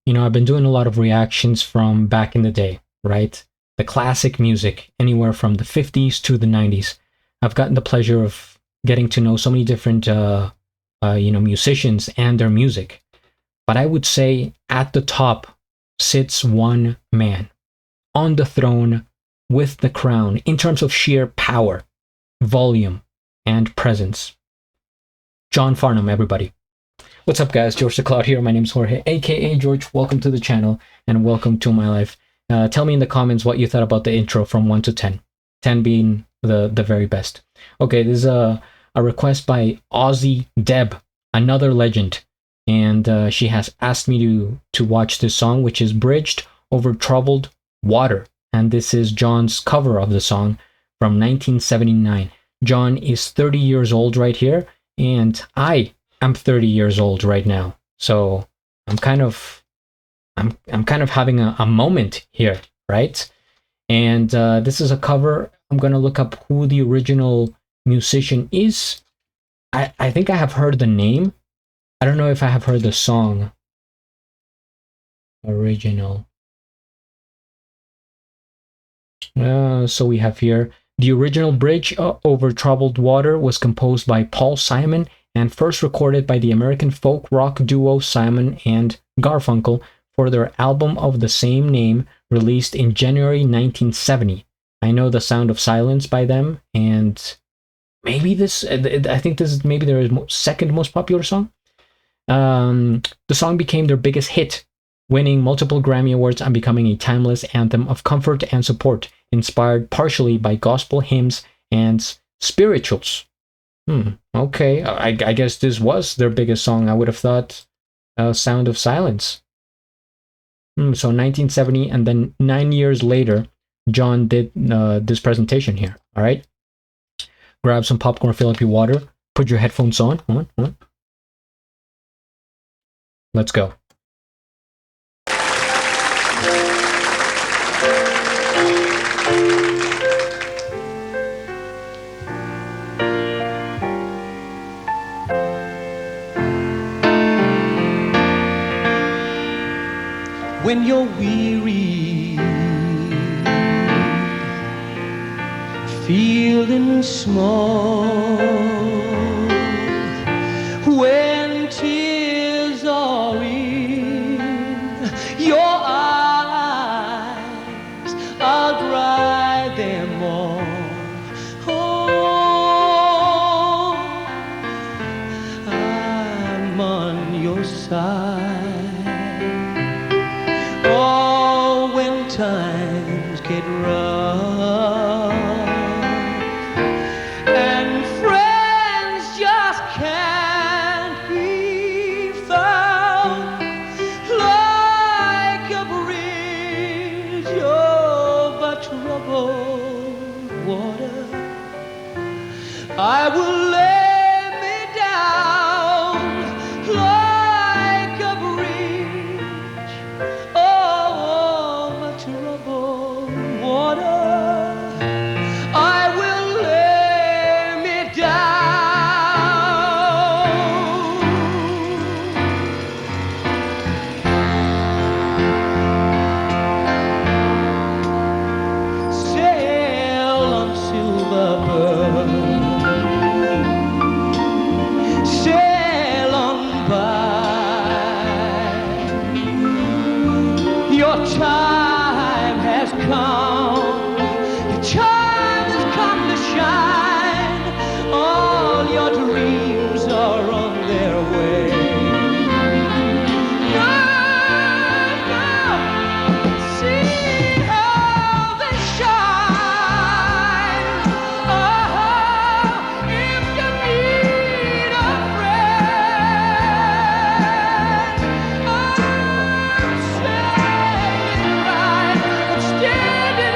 I've been doing a lot of reactions from back in the day, right? The classic music, anywhere from the 50s to the 90s. I've gotten the pleasure of getting to know so many different, musicians and their music. But I would say at the top sits one man on the throne with the crown in terms of sheer power, volume, and presence. John Farnham, everybody. What's up, guys? GeorgeTheCloud here. My name's Jorge, aka George. Welcome to the channel and welcome to my life. Tell me in the comments what you thought about the intro from 1 to 10. 10 being the very best. Okay, this is a request by Aussie Deb, another legend. And she has asked me to watch this song, which is Bridged Over Troubled Water. And this is John's cover of the song from 1979. John is 30 years old right here, and I'm 30 years old right now. So I'm kind of having a moment here, right? And this is a cover. I'm gonna look up who the original musician is. I think I have heard the name. I don't know if I have heard the song. Original. So we have here, the original Bridge Over Troubled Water was composed by Paul Simon and first recorded by the American folk rock duo Simon and Garfunkel for their album of the same name, released in January 1970. I know The Sound of Silence by them, and maybe I think this is maybe their second most popular song. The song became their biggest hit, winning multiple Grammy Awards and becoming a timeless anthem of comfort and support, inspired partially by gospel hymns and spirituals. Okay, I guess this was their biggest song. I would have thought Sound of Silence. So 1970, and then 9 years later, John did this presentation here, all right? Grab some popcorn, fill up your water, put your headphones on. Come on. Let's go. When you're weary, feeling small, when tears are in your eyes, I'll dry them all. Oh, I'm on your side. Oh, when times get rough and friends just can't be found, like a bridge over troubled water, I will lay me down like a bridge over troubled water. I will lay me down. Sail on silver bird, sail on by. Your time has come. Your time has come to shine. All your dreams are on their way. See how they shine. Oh, if you need a friend, I'm saying right, I'm standing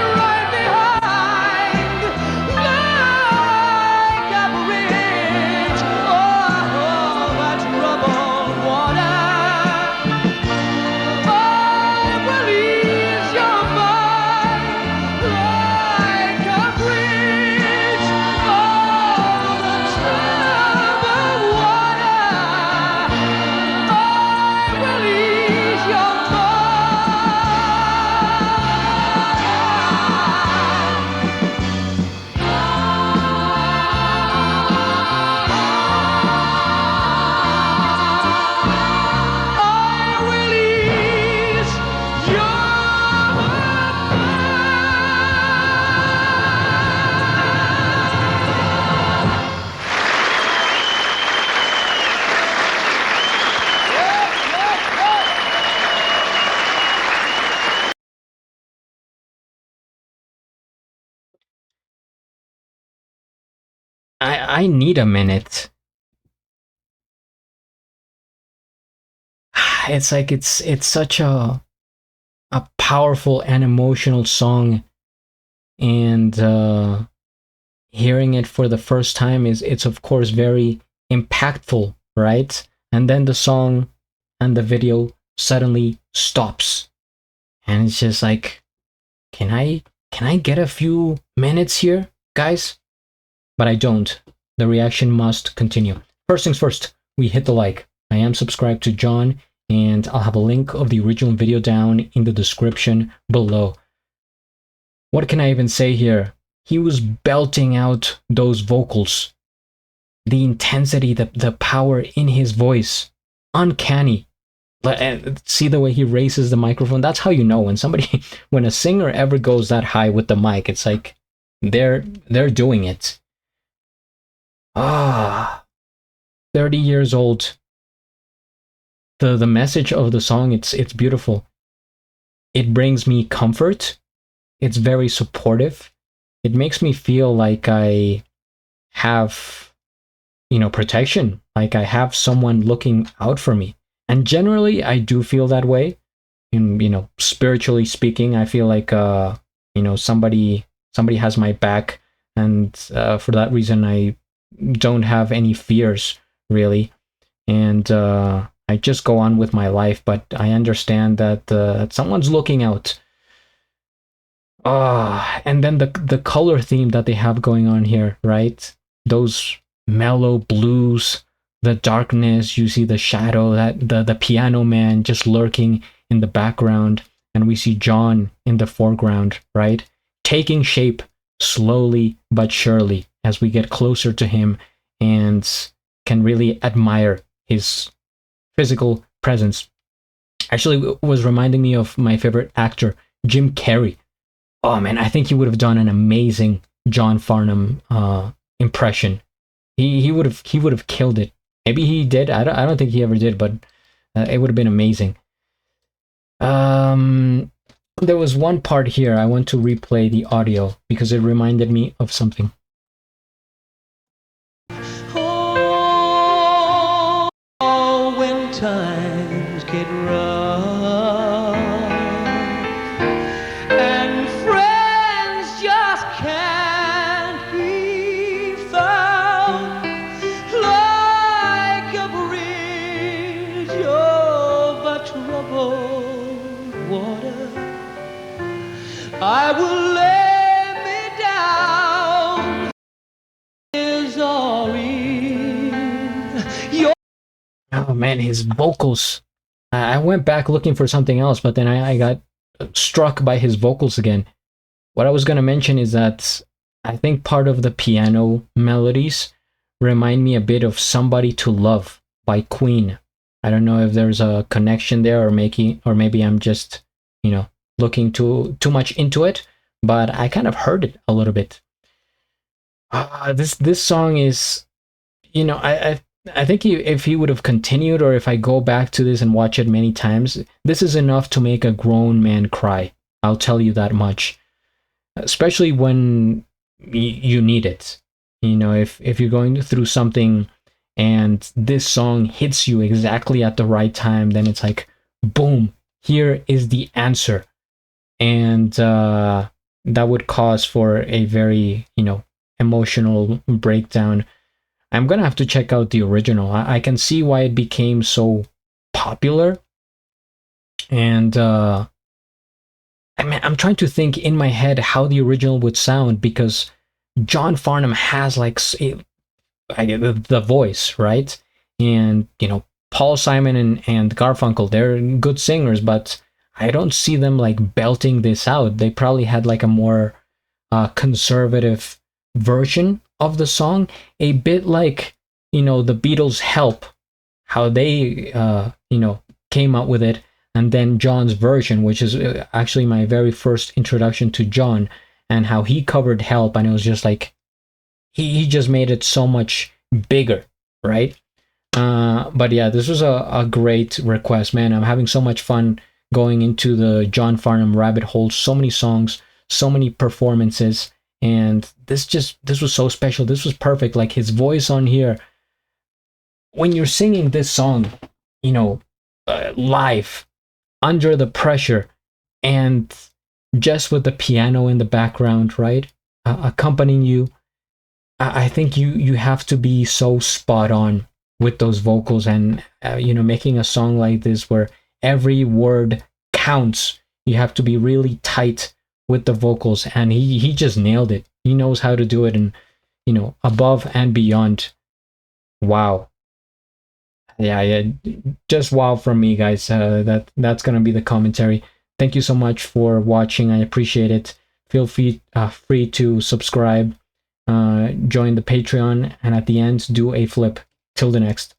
I need a minute. It's like it's such a powerful and emotional song, and hearing it for the first time is it's of course very impactful, right? And then the song and the video suddenly stops, and it's just like, can I get a few minutes here, guys? But I don't. The reaction must continue. First things first, we hit the like. I am subscribed to John, and I'll have a link of the original video down in the description below. What can I even say here? He was belting out those vocals. The intensity, the power in his voice. Uncanny. See the way he raises the microphone? That's how you know when somebody, when a singer ever goes that high with the mic, it's like they're doing it. 30 years old. The message of the song, it's beautiful. It brings me comfort. It's very supportive. It makes me feel like I have, protection, like I have someone looking out for me. And generally, I do feel that way. And, spiritually speaking, I feel like, somebody has my back. And for that reason, I don't have any fears, really. And I just go on with my life. But I understand that someone's looking out. And then the color theme that they have going on here, right? Those mellow blues, the darkness, you see the shadow, that the piano man just lurking in the background, and we see John in the foreground, right? Taking shape slowly but surely as we get closer to him and can really admire his physical presence. Actually, it was reminding me of my favorite actor, Jim Carrey. Oh man, I think he would have done an amazing John Farnham impression. He would have killed it. Maybe he did. I don't think he ever did, but it would have been amazing. There was one part here I want to replay the audio because it reminded me of something. Oh, when times get rough and friends just can't be found, like a bridge over troubled water, I will lay me down. Is all in your. Oh man, his vocals. I went back looking for something else, but then I got struck by his vocals again. What I was going to mention is that I think part of the piano melodies remind me a bit of Somebody to Love by Queen. I don't know if there's a connection there, or maybe I'm just, looking too much into it, but I kind of heard it a little bit. This song is, I think if he would have continued, or if I go back to this and watch it many times, this is enough to make a grown man cry. I'll tell you that much. Especially when you need it. If you're going through something and this song hits you exactly at the right time, then it's like, boom, here is the answer. And that would cause for a very, emotional breakdown. I'm gonna have to check out the original. I can see why it became so popular. And I'm trying to think in my head how the original would sound, because John Farnham has the voice, right? And Paul Simon and Garfunkel, they're good singers, but I don't see them belting this out. They probably had a more conservative version of the song, a bit like the Beatles' Help, how they came up with it, and then John's version, which is actually my very first introduction to John, and how he covered Help, and it was just he just made it so much bigger, right? But yeah, this was a great request, man. I'm having so much fun going into the John Farnham rabbit hole. So many songs, so many performances, And this was so special. This was perfect. Like his voice on here, when you're singing this song, you know, live, under the pressure, and just with the piano in the background, right, accompanying you, I think you have to be so spot on with those vocals, and making a song like this where every word counts. You have to be really tight with the vocals, and he just nailed it. He knows how to do it, and above and beyond. Wow. Yeah, just wow from me, guys. That's gonna be the commentary. Thank you so much for watching. I appreciate it. Feel free to subscribe, join the Patreon, and at the end, do a flip. Till the next.